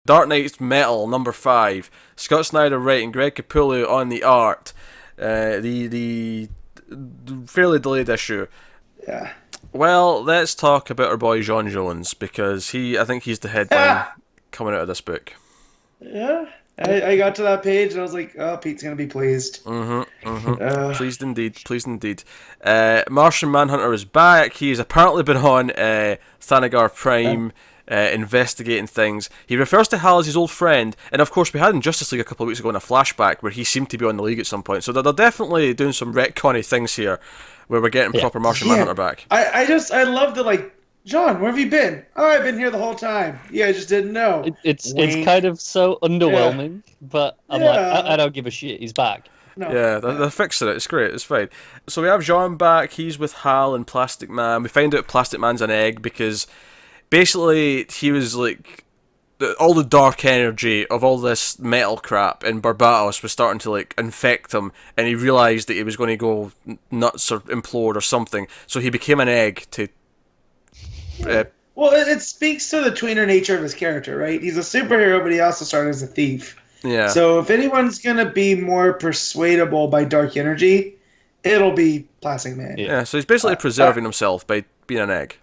Dark Knight's Metal #5. Scott Snyder writing, Greg Capullo on the art. The fairly delayed issue. Yeah. Well, let's talk about our boy John Jones, because I think he's the headline coming out of this book. Yeah. I got to that page and I was like, oh, Pete's going to be pleased. Pleased indeed. Martian Manhunter is back. He's apparently been on Thanagar Prime, investigating things. He refers to Hal as his old friend, and of course we had in Justice League a couple of weeks ago in a flashback where he seemed to be on the League at some point. So they're definitely doing some retconny things here, where we're getting proper Martian Manhunter back. I love the, like, John, where have you been? Oh, I've been here the whole time. Yeah, I just didn't know. It's kind of so underwhelming, but I'm like, I don't give a shit. He's back. No. Yeah, they're fixing it. It's great. It's fine. So we have John back. He's with Hal and Plastic Man. We find out Plastic Man's an egg because basically he was like all the dark energy of all this metal crap in Barbatos was starting to like infect him, and he realized that he was going to go nuts or implode or something. So he became an egg to. Well, it speaks to the tweener nature of his character, right? He's a superhero, but he also started as a thief. Yeah. So if anyone's going to be more persuadable by dark energy, it'll be Plastic Man. Yeah, so he's basically preserving himself by being an egg.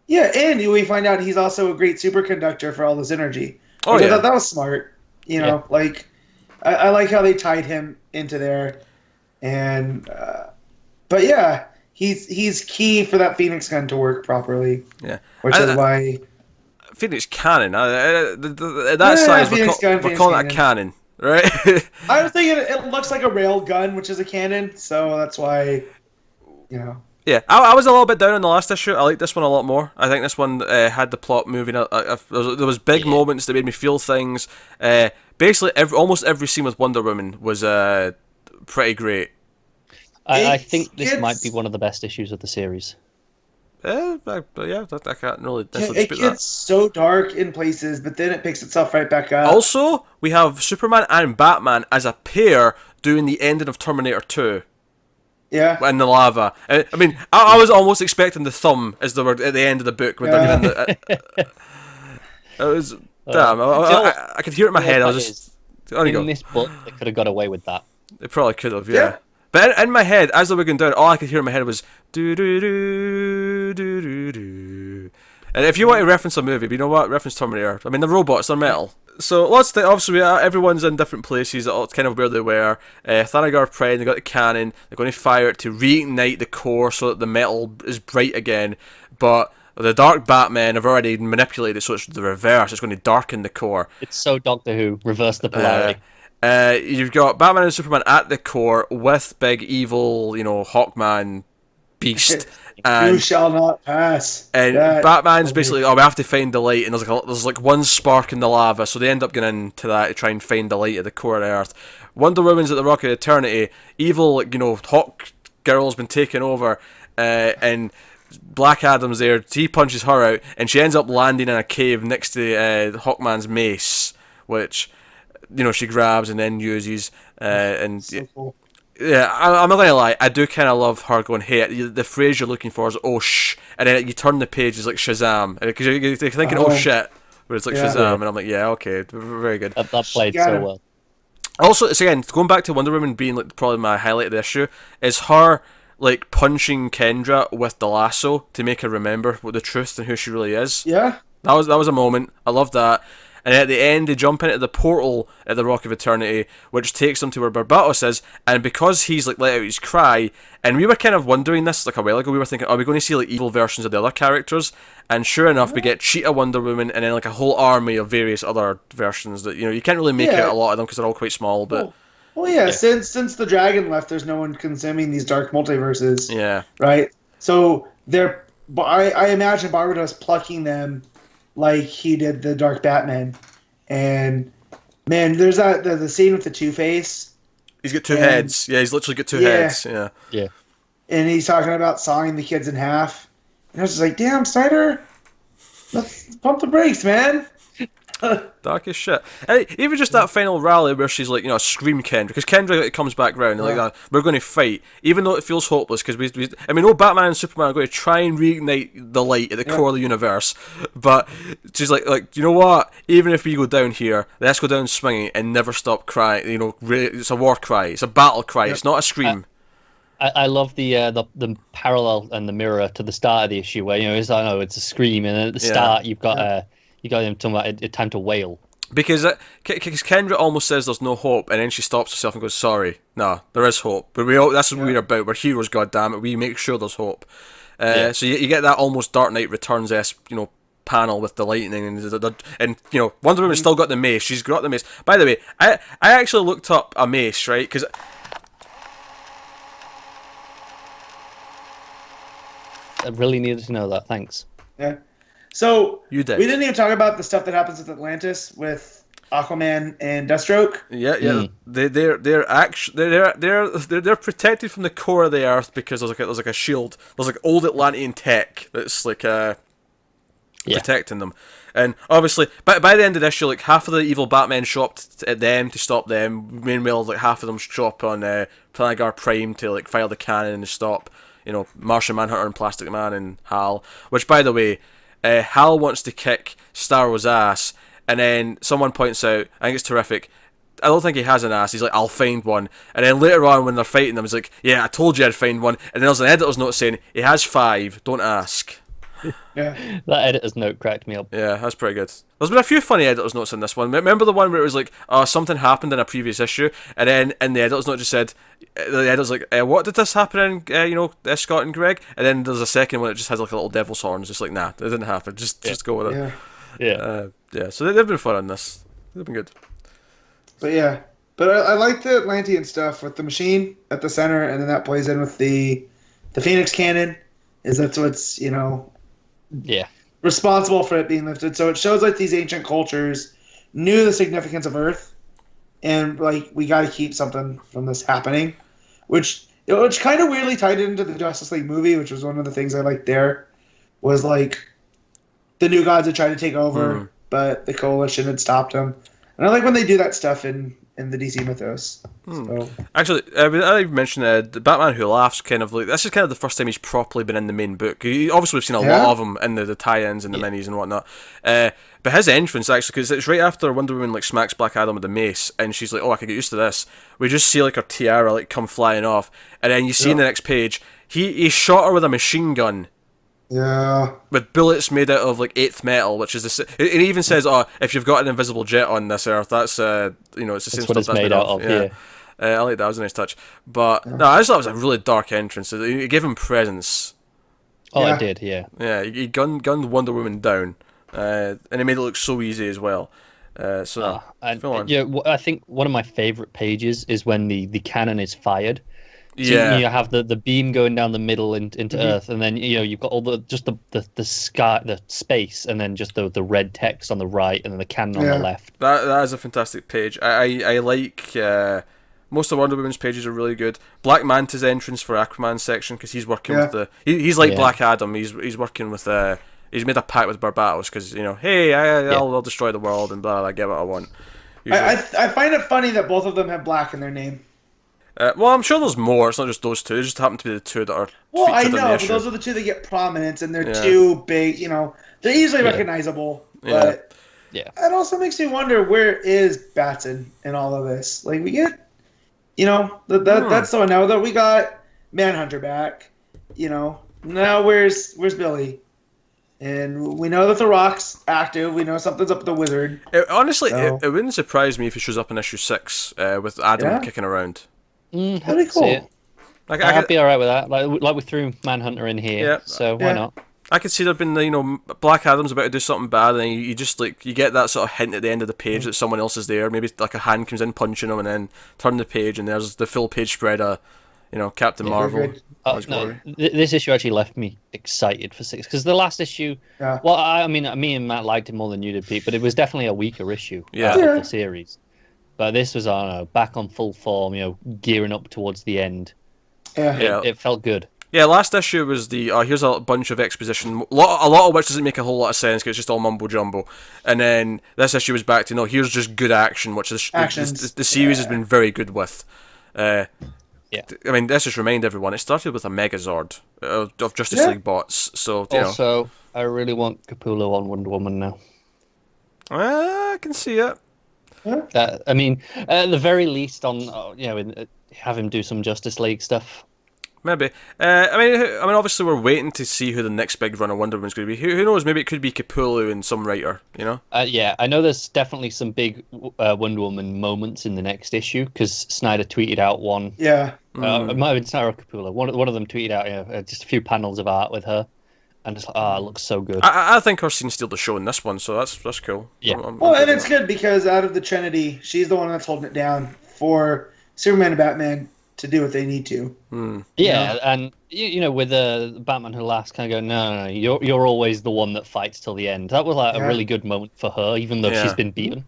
Yeah, and we find out he's also a great superconductor for all this energy. Oh, I yeah. thought that was smart. You know, like, I like how they tied him into there. And, but yeah, he's key for that Phoenix gun to work properly. Yeah. Which is why... Phoenix Cannon. That size, we're calling that a cannon, right? I was thinking it looks like a rail gun, which is a cannon, so that's why, you know. Yeah, I was a little bit down on the last issue. I like this one a lot more. I think this one had the plot moving. There was big moments that made me feel things. Basically, almost every scene with Wonder Woman was pretty great. I think this might be one of the best issues of the series. I can't really It dispute gets that. so dark in places, but then it picks itself right back up. Also, we have Superman and Batman as a pair doing the ending of Terminator 2. Yeah. In the lava. I mean, I was almost expecting the thumb as they were at the end of the book when they're giving the... It was... Damn, I could hear it in my head. I was just... In this book, they could have got away with that. They probably could have, yeah. But in my head, as they were going down, all I could hear in my head was do do do do do do. And if you want to reference a movie, but you know what? Reference Terminator. I mean, the robots are metal. So obviously everyone's in different places. It's kind of where they were. Thanagar Prime, they got the cannon. They're going to fire it to reignite the core so that the metal is bright again. But the Dark Batmen have already manipulated it, so it's the reverse. It's going to darken the core. It's so Doctor Who. Reverse the polarity. You've got Batman and Superman at the core with big evil, Hawkman beast. And you shall not pass. And Batman's basically, we have to find the light, and there's like one spark in the lava, so they end up going into that to try and find the light at the core of the Earth. Wonder Woman's at the Rock of Eternity. Evil, Hawk Girl's been taken over, and Black Adam's there. He punches her out, and she ends up landing in a cave next to Hawkman's mace, which she grabs and then uses. So cool. Yeah, I'm not gonna lie. I do kind of love her going, "Hey," the phrase you're looking for is "oh shh," and then you turn the page, it's like Shazam, because you're thinking "oh shit," but it's like Shazam, and I'm like, "Yeah, okay, very good." That played so well. Also, it's again going back to Wonder Woman being like probably my highlight of the issue is her like punching Kendra with the lasso to make her remember what the truth and who she really is. Yeah, that was a moment. I loved that. And at the end, they jump into the portal at the Rock of Eternity, which takes them to where Barbatos is. And because he's like let out his cry, and we were kind of wondering this like a while ago, we were thinking, are we going to see like evil versions of the other characters? And sure enough, we get Cheetah Wonder Woman, and then like a whole army of various other versions that you can't really make out a lot of them because they're all quite small. But since the dragon left, there's no one consuming these dark multiverses. Yeah. Right. So I imagine Barbatos plucking them like he did the Dark Batman. And man, there's the scene with the Two-Face. He's got two heads. Yeah, he's literally got two heads. Yeah. Yeah. And he's talking about sawing the kids in half. And I was just like, damn, Snyder, let's pump the brakes, man. Dark as shit. And even just that final rally where she's like, scream Kendra, because Kendra like, comes back round and like, we're going to fight, even though it feels hopeless, because we know Batman and Superman are going to try and reignite the light at the core of the universe, but she's like, you know what? Even if we go down here, let's go down swinging and never stop crying. It's a war cry, it's a battle cry, it's not a scream. I love the parallel and the mirror to the start of the issue where it's a scream, and at the start you've got him talking about a time to wail. Because Kendra almost says there's no hope, and then she stops herself and goes, "Sorry, no, there is hope." But that's what we're about. We're heroes, goddammit. We make sure there's hope. So you get that almost Dark Knight Returns-esque, panel with the lightning and Wonder Woman's still got the mace. She's got the mace. By the way, I actually looked up a mace, right? Because I really needed to know that. Thanks. Yeah. So you did. We didn't even talk about the stuff that happens with Atlantis with Aquaman and Deathstroke. Yeah. They're protected from the core of the Earth because there's like a shield. There's like old Atlantean tech that's like protecting them. And obviously, by the end of this issue, like half of the evil Batman show up at them to stop them. Meanwhile, like half of them show up on Planegar Prime to like fire the cannon and stop. Martian Manhunter and Plastic Man and Hal. Which, by the way, Hal wants to kick Starro's ass, and then someone points out, I think it's terrific, I don't think he has an ass. He's like, I'll find one. And then later on, when they're fighting them, he's like, yeah, I told you I'd find one. And then there's an editor's note saying, he has 5, don't ask. Yeah. That editor's note cracked me up. Yeah, that's pretty good. There's been a few funny editor's notes in this one. Remember the one where it was like, something happened in a previous issue, and then in the editor's note just said, the editor's like, what did this happen in, Scott and Greg? And then there's a second one that just has like a little devil's horns, just like, nah, it didn't happen. Just go with it. Yeah. So they've been fun on this. They've been good. But yeah, I like the Atlantean stuff with the machine at the center, and then that plays in with the Phoenix cannon. That's what's responsible for it being lifted. So it shows like these ancient cultures knew the significance of Earth, and like we got to keep something from this happening, which kind of weirdly tied into the Justice League movie, which was one of the things I liked. There was like the New Gods had tried to take over, but the Coalition had stopped them. And I like when they do that stuff in the DC mythos. So. Actually, I mentioned the Batman Who Laughs kind of like, this is kind of the first time he's properly been in the main book. Obviously, we've seen a lot of him in the tie-ins and the minis and whatnot. But his entrance, actually, because it's right after Wonder Woman like smacks Black Adam with the mace, and she's like, oh, I can get used to this. We just see like her tiara like come flying off, and then you see in the next page, he shot her with a machine gun. Yeah. With bullets made out of like 8th metal, which is it even says, if you've got an invisible jet on this Earth, that's it's the same that's stuff what it's that's made out of. Yeah. I like that. That was a nice touch. But no, I just thought it was a really dark entrance. It gave him presence. Oh, it did. Yeah. Yeah, he gunned Wonder Woman down, and it made it look so easy as well. I think one of my favorite pages is when the cannon is fired. So you have the beam going down the middle into Earth, and then you've got all the sky, the space, and then just the red text on the right, and then the cannon on the left. That is a fantastic page. I like most of Wonder Woman's pages are really good. Black Manta's entrance for Aquaman's section, because he's working with he's like Black Adam. He's working with he's made a pact with Barbatos because hey, I'll destroy the world and blah, I get what I want. I find it funny that both of them have black in their name. Well, I'm sure there's more. It's not just those two. They just happen to be the two that are Well, I featured in the know, issue. but those are the two that get prominence, and they're too big. They're easily recognizable. But it also makes me wonder, where is Batson in all of this? Like, we get, that's so now that we got Manhunter back. Now where's Billy? And we know that the Rock's active. We know something's up with the Wizard. Honestly, it wouldn't surprise me if he shows up in issue 6 with Adam kicking around. That'd be cool. I'd be alright with that. Like we threw Manhunter in here, so why not? I could see there been Black Adam's about to do something bad, and you just you get that sort of hint at the end of the page that someone else is there. Maybe like a hand comes in punching him, and then turn the page, and there's the full page spread of Captain Marvel. This issue actually left me excited for 6 because the last issue. Yeah. Well, I mean, me and Matt liked it more than you did, Pete, but it was definitely a weaker issue of the series. But this was, back on full form, gearing up towards the end. Yeah. It felt good. Yeah, last issue was the here's a bunch of exposition, a lot of which doesn't make a whole lot of sense because it's just all mumbo jumbo, and then this issue was back to no, here's just good action, which the series has been very good with. I mean, let's just remind everyone, it started with a Megazord of Justice League bots, so also I really want Capullo on Wonder Woman now. I can see it. I mean, at the very least, have him do some Justice League stuff. Maybe. I mean, obviously we're waiting to see who the next big run of Wonder Woman's going to be. Who knows? Maybe it could be Capullo and some writer. You know? Yeah, I know there's definitely some big Wonder Woman moments in the next issue because Snyder tweeted out one. Yeah. It might have been Snyder or Capullo. One of them tweeted out just a few panels of art with her, and it's like, it looks so good. I think her scene steal the show in this one, so that's cool. Yeah. And it's good because out of the Trinity, she's the one that's holding it down for Superman and Batman to do what they need to. Yeah, and with the Batman Who Laughs kind of go, no, you're always the one that fights till the end. That was like a really good moment for her, even though she's been beaten.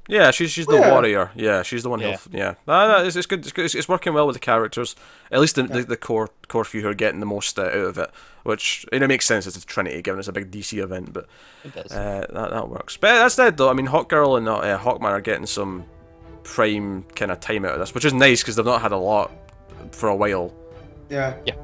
Yeah, she's the warrior. Yeah, she's the one who. Yeah, it's good. It's working well with the characters. At least the core few who are getting the most out of it, which makes sense as a Trinity, given it's a big DC event. But it does. That works. But that's that though. I mean, Hawkgirl and Hawkman are getting some prime kind of time out of this, which is nice because they've not had a lot for a while. Yeah. Yeah.